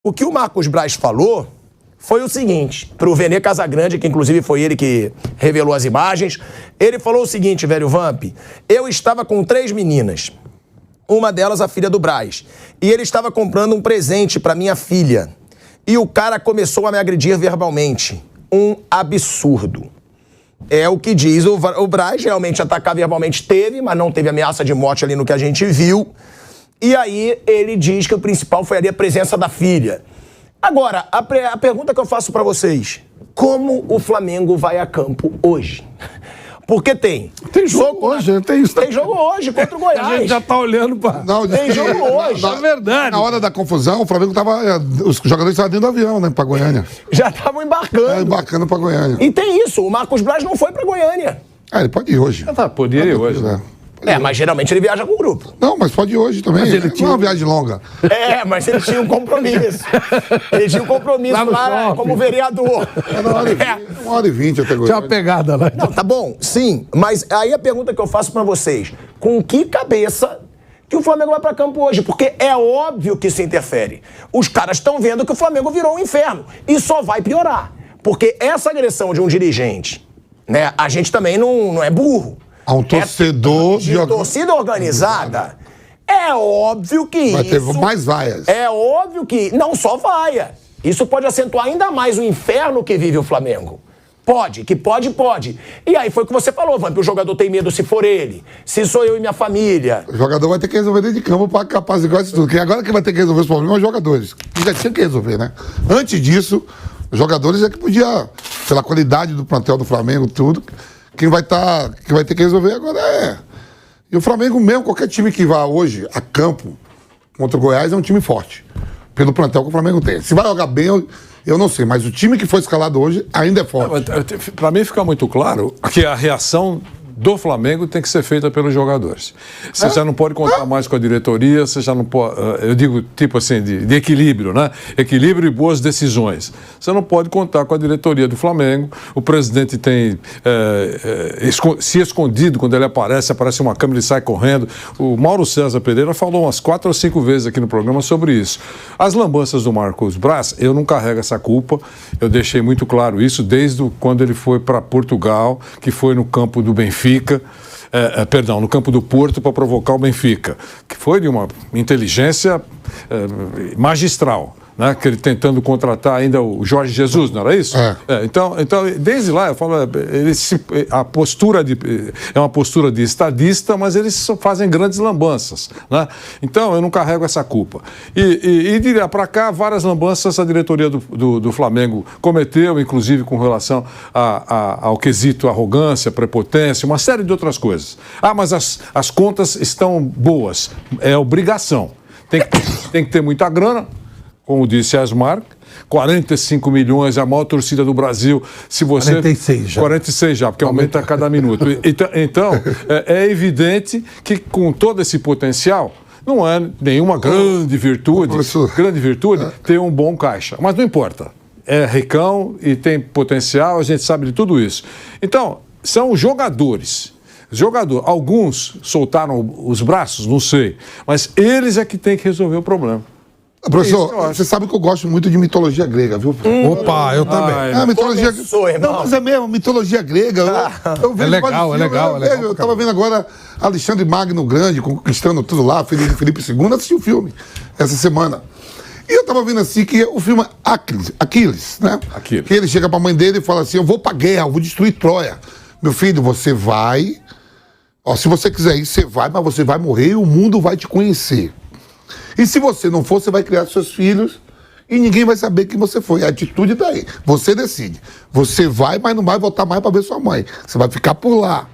O que o Marcos Braz falou foi o seguinte, pro Vene Casagrande, que inclusive foi ele que revelou as imagens, ele falou o seguinte, velho Vamp, eu estava com 3 meninas, uma delas a filha do Braz, e ele estava comprando um presente pra minha filha, e o cara começou a me agredir verbalmente. Um absurdo. É o que diz o Braz, realmente atacar verbalmente teve, mas não teve ameaça de morte ali no que a gente viu. E aí ele diz que o principal foi ali a presença da filha. Agora, a pergunta que eu faço pra vocês, como o Flamengo vai a campo hoje? Porque tem jogo hoje, tem isso. Tem jogo hoje contra o Goiás. A gente já tá olhando pra... Tem jogo hoje. É verdade. Na hora da confusão, o Flamengo tava... Os jogadores estavam dentro do avião, né? Pra Goiânia. Já estavam embarcando. Embarcando pra Goiânia. E tem isso, o Marcos Braz não foi pra Goiânia. Ele pode ir hoje. Podia ir hoje. Mas geralmente ele viaja com o grupo. Não, mas pode ir hoje também. Não é uma viagem longa. Mas ele tinha um compromisso. Ele tinha um compromisso lá como vereador. É 1h20 até Goiânia. Tinha uma pegada lá. Não, tá bom, sim. Mas aí a pergunta que eu faço pra vocês, com que cabeça que o Flamengo vai pra campo hoje? Porque é óbvio que isso interfere. Os caras estão vendo que o Flamengo virou um inferno. E só vai piorar. Porque essa agressão de um dirigente, né, a gente também não é burro. A um torcedor de torcida organizada, é óbvio que vai ter isso... mais vaias. É óbvio que... Não só vaia. Isso pode acentuar ainda mais o inferno que vive o Flamengo. Pode. E aí foi o que você falou, Vamp. O jogador tem medo se for ele. Se sou eu e minha família. O jogador vai ter que resolver dentro de campo para capaziguar isso tudo. Porque agora quem vai ter que resolver os problemas são os jogadores. Que já tinha que resolver, né? Antes disso, os jogadores é que podia, pela qualidade do plantel do Flamengo, tudo... Quem vai ter que resolver agora é... E o Flamengo mesmo, qualquer time que vá hoje a campo contra o Goiás é um time forte. Pelo plantel que o Flamengo tem. Se vai jogar bem, eu não sei. Mas o time que foi escalado hoje ainda é forte. Para mim fica muito claro que a reação do Flamengo tem que ser feita pelos jogadores. Você já não pode contar mais com a diretoria, você já não pode... Eu digo, tipo assim, de equilíbrio, né? Equilíbrio e boas decisões. Você não pode contar com a diretoria do Flamengo. O presidente tem se escondido quando ele aparece uma câmera e sai correndo. O Mauro César Pereira falou umas 4 ou 5 vezes aqui no programa sobre isso. As lambanças do Marcos Braz, eu não carrego essa culpa. Eu deixei muito claro isso desde quando ele foi para Portugal, que foi no campo do Benfica, no campo do Porto para provocar o Benfica, que foi de uma inteligência magistral, né? Que ele tentando contratar ainda o Jorge Jesus, não era isso? Então, desde lá, eu falo, a postura é uma postura de estadista, mas eles só fazem grandes lambanças, né? Então, eu não carrego essa culpa. E de lá para cá, várias lambanças a diretoria do Flamengo cometeu, inclusive com relação ao quesito arrogância, prepotência, uma série de outras coisas. Mas as contas estão boas. É obrigação. Tem que ter muita grana. Como disse Asmar, 45 milhões, a maior torcida do Brasil. Se você 46 já. 46 já, porque aumenta a cada minuto. Então, é evidente que com todo esse potencial, não é nenhuma grande virtude ter um bom caixa. Mas não importa. É ricão e tem potencial, a gente sabe de tudo isso. Então, são jogadores. Alguns soltaram os braços, não sei. Mas eles é que têm que resolver o problema. Professor, você sabe que eu gosto muito de mitologia grega, viu? Opa, eu também. Mitologia... Não, mas é mesmo, mitologia grega. Eu vejo legal. Eu tava vendo agora Alexandre Magno Grande conquistando tudo lá, Felipe II, assisti o filme essa semana. E eu tava vendo assim que o filme Aquiles, né? Que ele chega pra mãe dele e fala assim, eu vou pra guerra, eu vou destruir Troia. Meu filho, você vai... se você quiser ir, você vai, mas você vai morrer e o mundo vai te conhecer. E se você não for, você vai criar seus filhos e ninguém vai saber quem você foi. A atitude tá aí. Você decide. Você vai, mas não vai voltar mais para ver sua mãe. Você vai ficar por lá.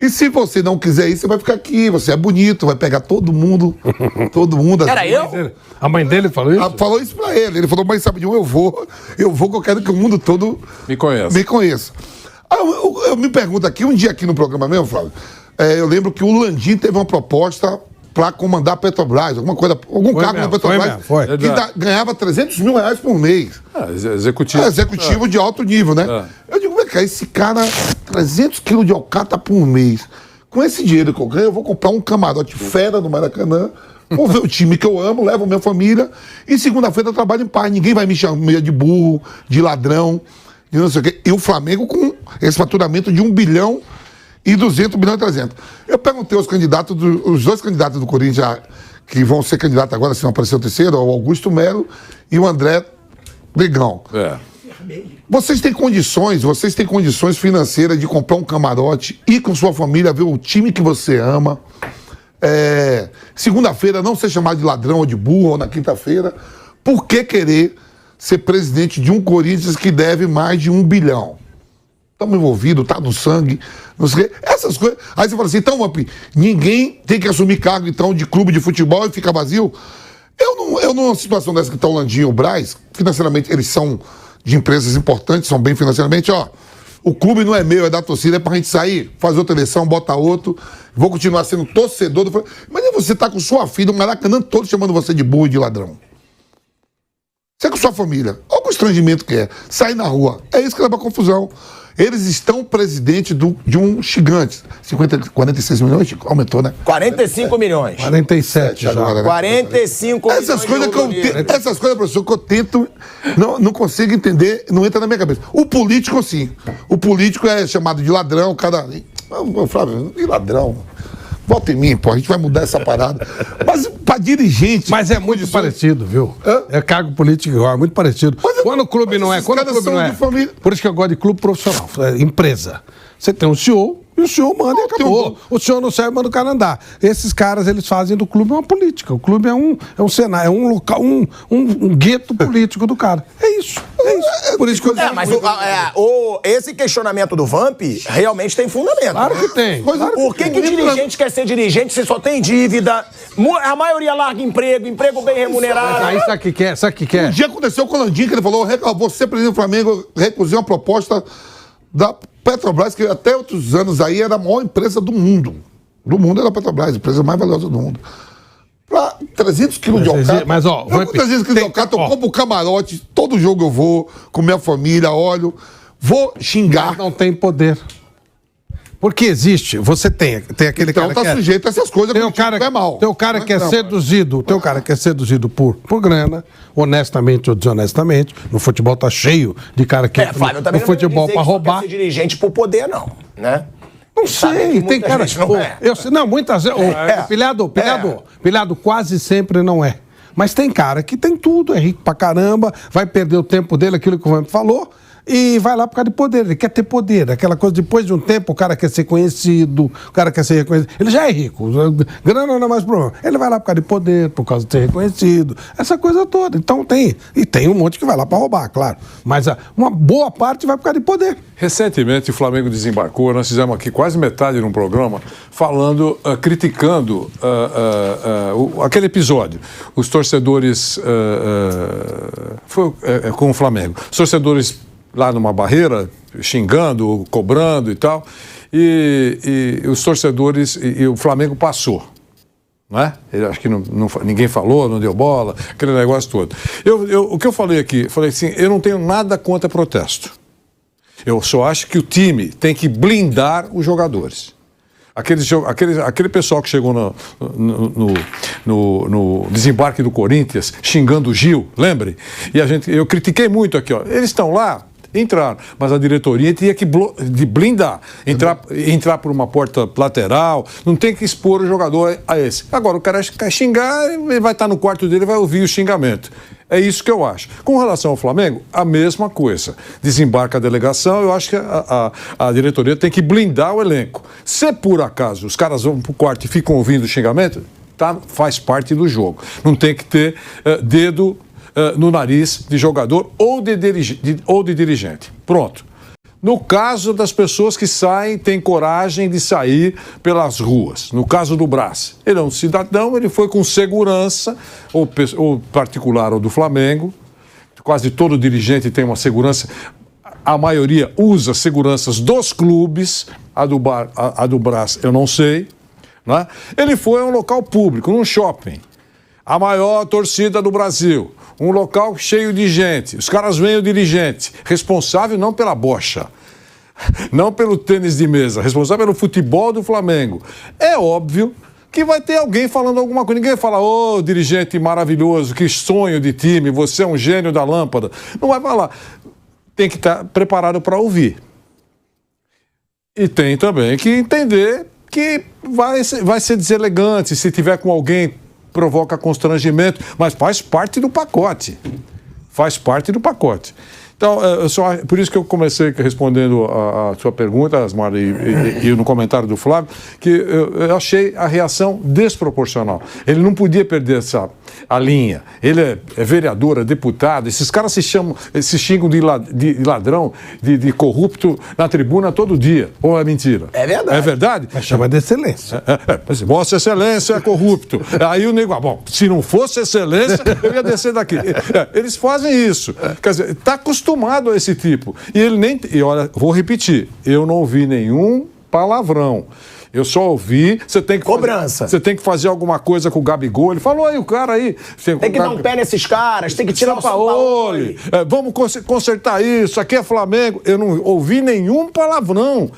E se você não quiser ir, você vai ficar aqui. Você é bonito, vai pegar todo mundo. Era eu? A mãe dele falou isso? Falou isso pra ele. Ele falou, mãe, sabe de um? Eu vou, que eu quero que o mundo todo me conheça. Eu me pergunto aqui, um dia aqui no programa mesmo, Flávio, eu lembro que o Landim teve uma proposta para comandar a Petrobras, algum cargo na Petrobras, que ganhava 300 mil reais por mês. Executivo de alto nível, né? Eu digo, esse cara, 300 quilos de alcatra por mês. Com esse dinheiro que eu ganho, eu vou comprar um camarote fera no Maracanã, vou ver o time que eu amo, levo minha família, e segunda-feira eu trabalho em paz. Ninguém vai me chamar de burro, de ladrão, de não sei o quê. E o Flamengo com esse faturamento de 1 bilhão e 200 milhões e 300. Eu perguntei aos candidatos, os dois candidatos do Corinthians, que vão ser candidatos agora, se não aparecer o terceiro, o Augusto Melo e o André Negão. Vocês têm condições financeiras de comprar um camarote, ir com sua família, ver o time que você ama. Segunda-feira não ser chamado de ladrão ou de burro, ou na quinta-feira. Por que querer ser presidente de um Corinthians que deve mais de 1 bilhão? Estamos envolvidos, tá no sangue, não sei o quê. Essas coisas. Aí você fala assim, então, Vamp, ninguém tem que assumir cargo, então, de clube de futebol e fica vazio? Eu numa situação dessa que está o Landinho e o Braz, financeiramente eles são de empresas importantes, são bem financeiramente, o clube não é meu, é da torcida, é pra gente sair, fazer outra eleição, bota outro, vou continuar sendo torcedor do... Mas aí você tá com sua filha, um Maracanã todo chamando você de burro e de ladrão. Você é com sua família, olha o constrangimento que é, sair na rua, é isso que leva a confusão. Eles estão presidente de um gigante. 46 milhões? Aumentou, né? 45 milhões. 47 agora, né? 45 milhões. Essas coisas, professor, que eu tento, não consigo entender, não entra na minha cabeça. O político, sim. O político é chamado de ladrão, cada... Flávio, de ladrão. Volta em mim, pô, a gente vai mudar essa parada. Mas pra dirigente... Mas é muito parecido, viu? É cargo político igual, é muito parecido. Quando o clube não é... Quando o clube não é... Por isso que eu gosto de clube profissional, empresa. Você tem um CEO... E o senhor manda e acabou. O senhor não serve, manda o cara andar. Esses caras, eles fazem do clube uma política. O clube é um cenário, é um local, um gueto político do cara. É isso. Por isso que eu mas esse questionamento do Vamp realmente tem fundamento. Claro que tem. Por que dirigente quer ser dirigente se só tem dívida? A maioria larga emprego bem remunerado. Aí sabe o que quer? Um dia aconteceu com o Landinho, que ele falou, você, presidente do Flamengo, recusei uma proposta da Petrobras, que até outros anos aí era a maior empresa do mundo. Do mundo era a Petrobras, a empresa mais valiosa do mundo. Pra 300 quilos de alcatra. Mas, ó, eu com 300 quilos de alcatra, eu compro camarote, todo jogo eu vou, com minha família, olho, vou xingar. Mas não tem poder. Porque existe, você tem aquele então, cara tá sujeito a essas coisas, tem o cara que é mal. Tem o cara que é seduzido, tem o cara que é seduzido por grana, honestamente ou desonestamente. No futebol tá cheio de cara que Flávio, no futebol para roubar. Não quer ser dirigente por poder, não, né? Não sei, tem cara... Não, muitas vezes... Pilhado quase sempre não é. Mas tem cara que tem tudo, é rico pra caramba, vai perder o tempo dele, aquilo que o Vamp falou, e vai lá por causa de poder. Ele quer ter poder. Aquela coisa, depois de um tempo, o cara quer ser conhecido, o cara quer ser reconhecido. Ele já é rico, grana não é mais problema. Ele vai lá por causa de poder, por causa de ser reconhecido, essa coisa toda. Então tem. E tem um monte que vai lá para roubar, claro. Mas uma boa parte vai por causa de poder. Recentemente o Flamengo desembarcou, nós fizemos aqui quase metade de um programa falando, criticando aquele episódio. Os torcedores com o Flamengo. Os torcedores lá numa barreira, xingando, cobrando e tal, e os torcedores, e o Flamengo passou, não é? Acho que ninguém falou, não deu bola, aquele negócio todo. O que eu falei aqui, falei assim, eu não tenho nada contra protesto. Eu só acho que o time tem que blindar os jogadores. Aquele pessoal que chegou no desembarque do Corinthians, xingando o Gil, lembre? E eu critiquei muito aqui, eles estão lá, entraram, mas a diretoria tinha que blindar, entrar por uma porta lateral, não tem que expor o jogador a esse. Agora, o cara quer xingar, ele vai estar no quarto dele e vai ouvir o xingamento. É isso que eu acho. Com relação ao Flamengo, a mesma coisa. Desembarca a delegação, eu acho que a diretoria tem que blindar o elenco. Se por acaso os caras vão pro quarto e ficam ouvindo o xingamento, faz parte do jogo. Não tem que ter dedo no nariz de jogador ou de dirigente. Pronto. No caso das pessoas que saem, têm coragem de sair pelas ruas. No caso do Braz, ele é um cidadão, ele foi com segurança, ou particular ou do Flamengo. Quase todo dirigente tem uma segurança. A maioria usa seguranças dos clubes. A do Braz, eu não sei. Né? Ele foi a um local público, num shopping. A maior torcida do Brasil. Um local cheio de gente. Os caras veem o dirigente. Responsável não pela bocha. Não pelo tênis de mesa. Responsável pelo futebol do Flamengo. É óbvio que vai ter alguém falando alguma coisa. Ninguém fala, ô, dirigente maravilhoso, que sonho de time, você é um gênio da lâmpada. Não vai falar. Tem que estar preparado para ouvir. E tem também que entender que vai ser deselegante, se tiver com alguém, provoca constrangimento, mas faz parte do pacote. Faz parte do pacote. Então, por isso que eu comecei respondendo a sua pergunta, Asmar, e no comentário do Flávio, que eu achei a reação desproporcional. Ele não podia perder a linha. Ele é vereador, é deputado, esses caras se xingam de ladrão, de corrupto na tribuna todo dia. Ou é mentira? É verdade. É verdade? Mas chama de excelência. Vossa Excelência é corrupto. Aí o nego, bom, se não fosse excelência, eu ia descer daqui. Eles fazem isso. Quer dizer, está acostumado a esse tipo. E ele nem... E olha, vou repetir, eu não ouvi nenhum palavrão. Eu só ouvi, você tem que cobrança. Você tem que fazer alguma coisa com o Gabigol. Ele falou, aí o cara aí... Tem que dar um pé nesses caras, tem que tirar o Sampaoli. Vamos consertar isso, aqui é Flamengo. Eu não ouvi nenhum palavrão.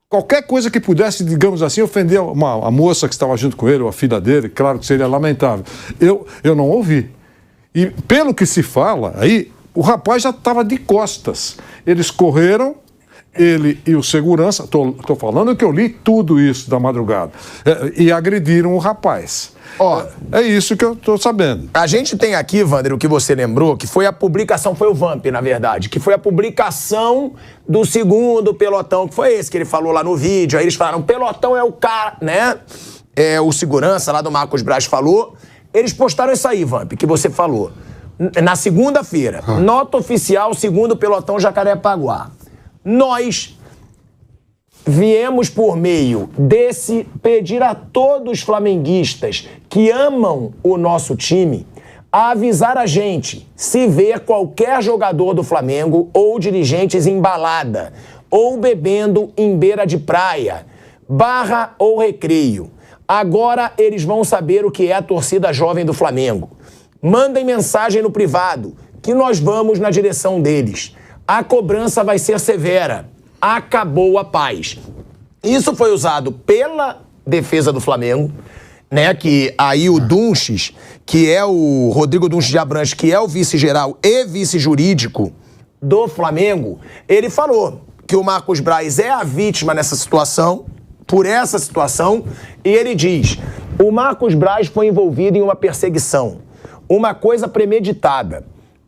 Qualquer coisa que pudesse, digamos assim, ofender a moça que estava junto com ele, ou a filha dele, claro que seria lamentável. Eu não ouvi. E pelo que se fala aí, o rapaz já estava de costas. Eles correram, ele e o segurança, estou falando que eu li tudo isso da madrugada, e agrediram o rapaz. É isso que eu estou sabendo. A gente tem aqui, Wander, o que você lembrou, que foi a publicação, foi o Vamp, na verdade, que foi a publicação do segundo pelotão, que foi esse que ele falou lá no vídeo. Aí eles falaram, pelotão é o cara, né? O segurança lá do Marcos Braz falou. Eles postaram isso aí, Vamp, que você falou. Na segunda-feira, nota oficial, segundo pelotão Jacarepaguá. Nós viemos por meio desse pedir a todos os flamenguistas que amam o nosso time a avisar a gente se vê qualquer jogador do Flamengo ou dirigentes em balada ou bebendo em beira de praia, barra ou recreio. Agora eles vão saber o que é a torcida jovem do Flamengo. Mandem mensagem no privado que nós vamos na direção deles. A cobrança vai ser severa. Acabou a paz. Isso foi usado pela defesa do Flamengo, né? Que aí o Dunches, que é o Rodrigo Dunches de Abranches, que é o vice-geral e vice-jurídico do Flamengo, ele falou que o Marcos Braz é a vítima nessa situação, por essa situação, e ele diz: o Marcos Braz foi envolvido em uma perseguição, uma coisa premeditada.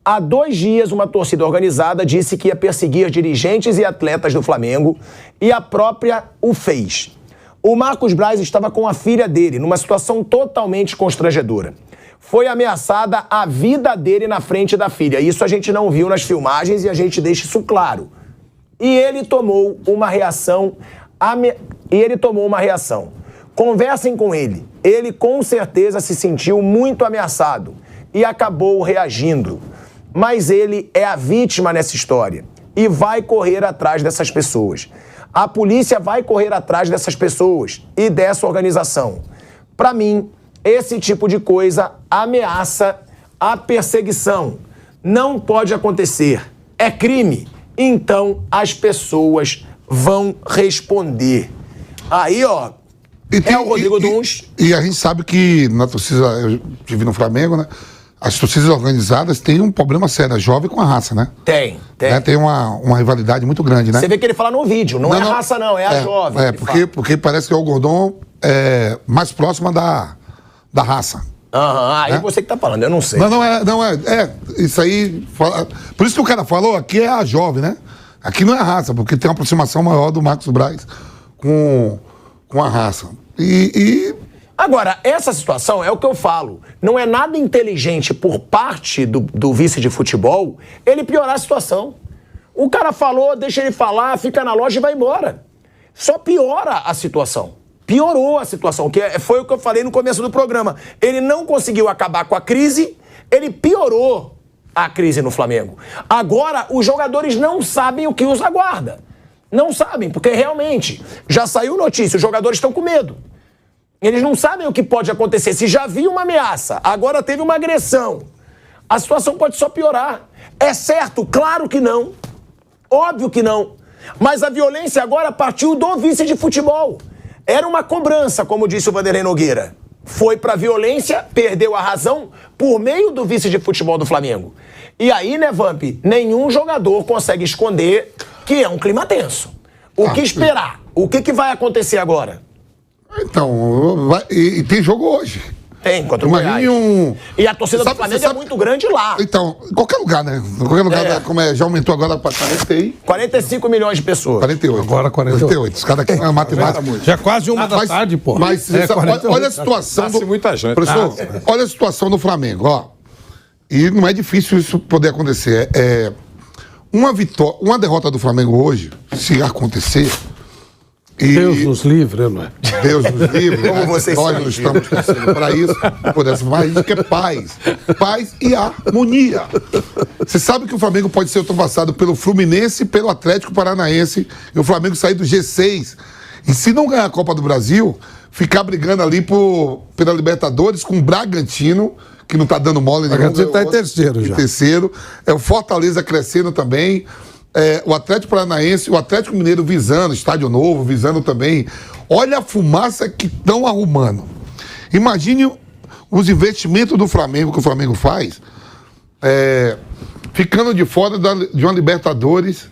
Há 2 dias, uma torcida organizada disse que ia perseguir dirigentes e atletas do Flamengo e a própria o fez. O Marcos Braz estava com a filha dele, numa situação totalmente constrangedora. Foi ameaçada a vida dele na frente da filha. Isso a gente não viu nas filmagens e a gente deixa isso claro. E ele tomou uma reação. Conversem com ele. Ele com certeza se sentiu muito ameaçado e acabou reagindo. Mas ele é a vítima nessa história e vai correr atrás dessas pessoas. A polícia vai correr atrás dessas pessoas e dessa organização. Para mim, esse tipo de coisa ameaça a perseguição. Não pode acontecer. É crime. Então, as pessoas vão responder. Aí, ó, é o Rodrigo Dunches. E a gente sabe que na torcida, eu estive no Flamengo, né? As torcidas organizadas têm um problema sério, a jovem com a raça, né? Tem. Né? Tem uma rivalidade muito grande, né? Você vê que ele fala no vídeo, não é a raça não, é a jovem. Porque parece que o Gordon é mais próxima da raça. Aí né? Você que tá falando, eu não sei. Não é. Isso aí... Por isso que o cara falou, aqui é a jovem, né? Aqui não é a raça, porque tem uma aproximação maior do Marcos Braz com a raça. Agora, essa situação é o que eu falo. Não é nada inteligente por parte do vice de futebol ele piorar a situação. O cara falou, deixa ele falar, fica na loja e vai embora. Só piora a situação. Piorou a situação, que foi o que eu falei no começo do programa. Ele não conseguiu acabar com a crise, ele piorou a crise no Flamengo. Agora, os jogadores não sabem o que os aguarda. Não sabem, porque realmente já saiu notícia, os jogadores estão com medo. Eles não sabem o que pode acontecer. Se já havia uma ameaça, agora teve uma agressão, a situação pode só piorar. É certo? Claro que não. Óbvio que não. Mas a violência agora partiu do vice de futebol. Era uma cobrança, como disse o Vanderlei Nogueira. Foi pra violência, perdeu a razão por meio do vice de futebol do Flamengo. E aí, né, Vamp, nenhum jogador consegue esconder que é um clima tenso. O que esperar? O que vai acontecer agora? Então, e tem jogo hoje. Tem, contra o Goiás. E a torcida do Flamengo é muito grande lá. Então, em qualquer lugar, né? Em qualquer lugar, como já aumentou agora para 45 milhões de pessoas. 48. Agora 48. Os caras aqui na matemática. Já é quase uma da tarde, pô. Mas olha a situação do... muita gente. Professor, olha a situação do Flamengo, ó. E não é difícil isso poder acontecer. Uma derrota do Flamengo hoje, se acontecer... Deus nos livre, não é? Deus nos livre. Como vocês nós sabem, não estamos torcendo para isso. Por essa mais isso que é paz. Paz e harmonia. Você sabe que o Flamengo pode ser ultrapassado pelo Fluminense e pelo Atlético Paranaense e o Flamengo sair do G6. E se não ganhar a Copa do Brasil, ficar brigando ali pela Libertadores com o Bragantino, que não está dando mole nenhum. O Bragantino está em terceiro já. Terceiro. O Fortaleza crescendo também. O Atlético Paranaense, o Atlético Mineiro visando, estádio novo, visando também. Olha a fumaça que estão arrumando. Imagine os investimentos do Flamengo, que o Flamengo faz, ficando de fora de uma Libertadores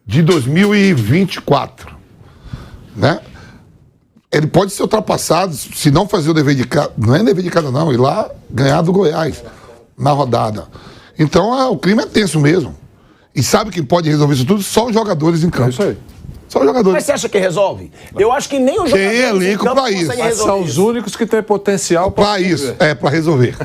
de 2024. Né? Ele pode ser ultrapassado, se não fazer o dever de casa, não é dever de casa não, ir lá ganhar do Goiás na rodada. Então o clima é tenso mesmo. E sabe quem pode resolver isso tudo? Só os jogadores em campo. É isso aí. Só os jogadores. Mas você acha que resolve? Eu acho que nem os jogadores tem elenco em campo pra isso. conseguem Mas resolver são os únicos que têm potencial para isso. Para resolver.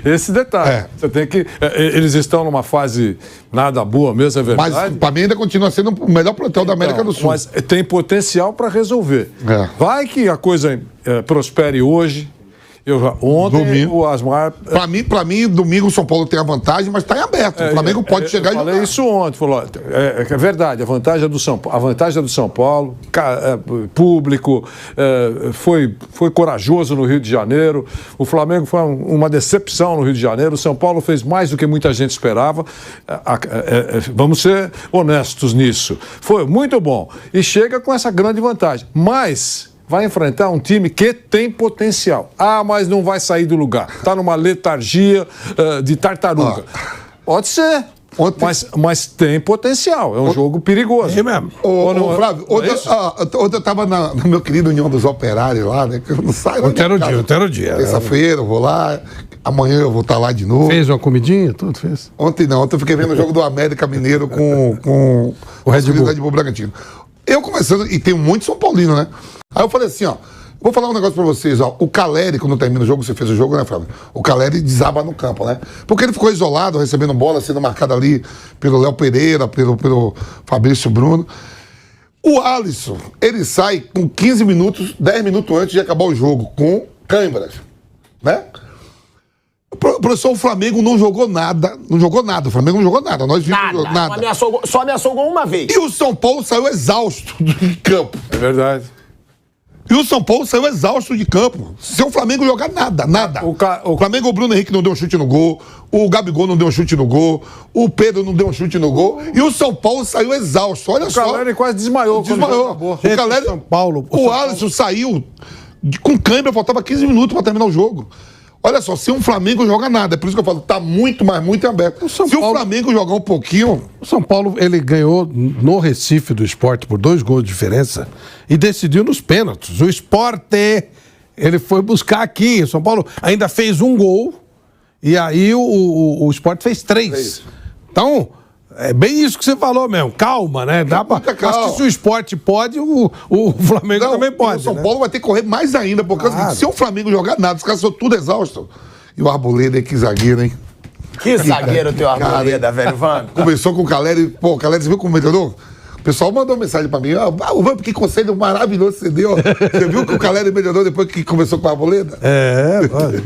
Esse detalhe. Você tem que. Eles estão numa fase nada boa mesmo, é verdade. Mas para mim ainda continua sendo o melhor plantel da América do Sul. Mas tem potencial para resolver. Vai que a coisa prospere hoje. Ontem domingo. o Asmar... Para mim, domingo o São Paulo tem a vantagem, mas está em aberto. O Flamengo pode chegar e jogar. Eu falei isso ontem. Falou, é verdade, a vantagem é do São Paulo. A vantagem é do São Paulo, público, foi corajoso no Rio de Janeiro. O Flamengo foi uma decepção no Rio de Janeiro. O São Paulo fez mais do que muita gente esperava. Vamos ser honestos nisso. Foi muito bom. E chega com essa grande vantagem. Mas... vai enfrentar um time que tem potencial. Mas não vai sair do lugar. Está numa letargia de tartaruga. Pode ser. Mas tem potencial. É um jogo perigoso. É mesmo. Flávio, ontem eu estava no meu querido União dos Operários lá, né? Que eu não saio. Ontem era o dia. Terça-feira eu vou lá. Amanhã eu vou estar lá de novo. Fez uma comidinha? Tudo fez? Ontem não. Ontem eu fiquei vendo o jogo do América Mineiro com o Red Bull Bragantino. Eu começando, e tem muito São Paulino, né? Aí eu falei assim, ó, vou falar um negócio pra vocês, ó. O Caleri, quando termina o jogo, você fez o jogo, né, Flávio? O Caleri desaba no campo, né? Porque ele ficou isolado, recebendo bola, sendo marcado ali pelo Léo Pereira, pelo Fabrício Bruno. O Alisson, ele sai com 15 minutos, 10 minutos antes de acabar o jogo, com câimbras, né? Professor, o Flamengo não jogou nada. Não jogou nada. O Flamengo não jogou nada. Nós vimos nada. Só ameaçou gol uma vez. E o São Paulo saiu exausto de campo. É verdade. E o São Paulo saiu exausto de campo. Sem o Flamengo jogar nada. O Flamengo, o Bruno Henrique não deu um chute no gol. O Gabigol não deu um chute no gol. O Pedro não deu um chute no gol. E o São Paulo saiu exausto. Olha só. O Caleri quase desmaiou. O Caleri, São Paulo. O Alisson saiu com câimbra, faltava 15 minutos para terminar o jogo. Olha só, se um Flamengo joga nada, é por isso que eu falo, tá muito, mas muito aberto. Se o Flamengo jogar um pouquinho... O São Paulo, ele ganhou no Recife do Sport por 2 gols de diferença e decidiu nos pênaltis. O Sport, ele foi buscar aqui. O São Paulo ainda fez 1 gol e aí o Sport fez 3. Então... é bem isso que você falou mesmo. Calma, né? Dá pra... Acho que se o Sport pode, o Flamengo também pode. O São Paulo vai ter que correr mais ainda, porque se o Flamengo jogar nada, os caras são tudo exaustos. E o Arboleda, que zagueiro, hein? Que zagueiro teu Arboleda, velho, Vamp. Conversou com o Caleri. Pô, o Caleri, você viu como melhorou? O pessoal mandou mensagem pra mim. O Vamp, que conselho maravilhoso você deu. Você viu que o Caleri melhorou depois que conversou com o Arboleda? Olha.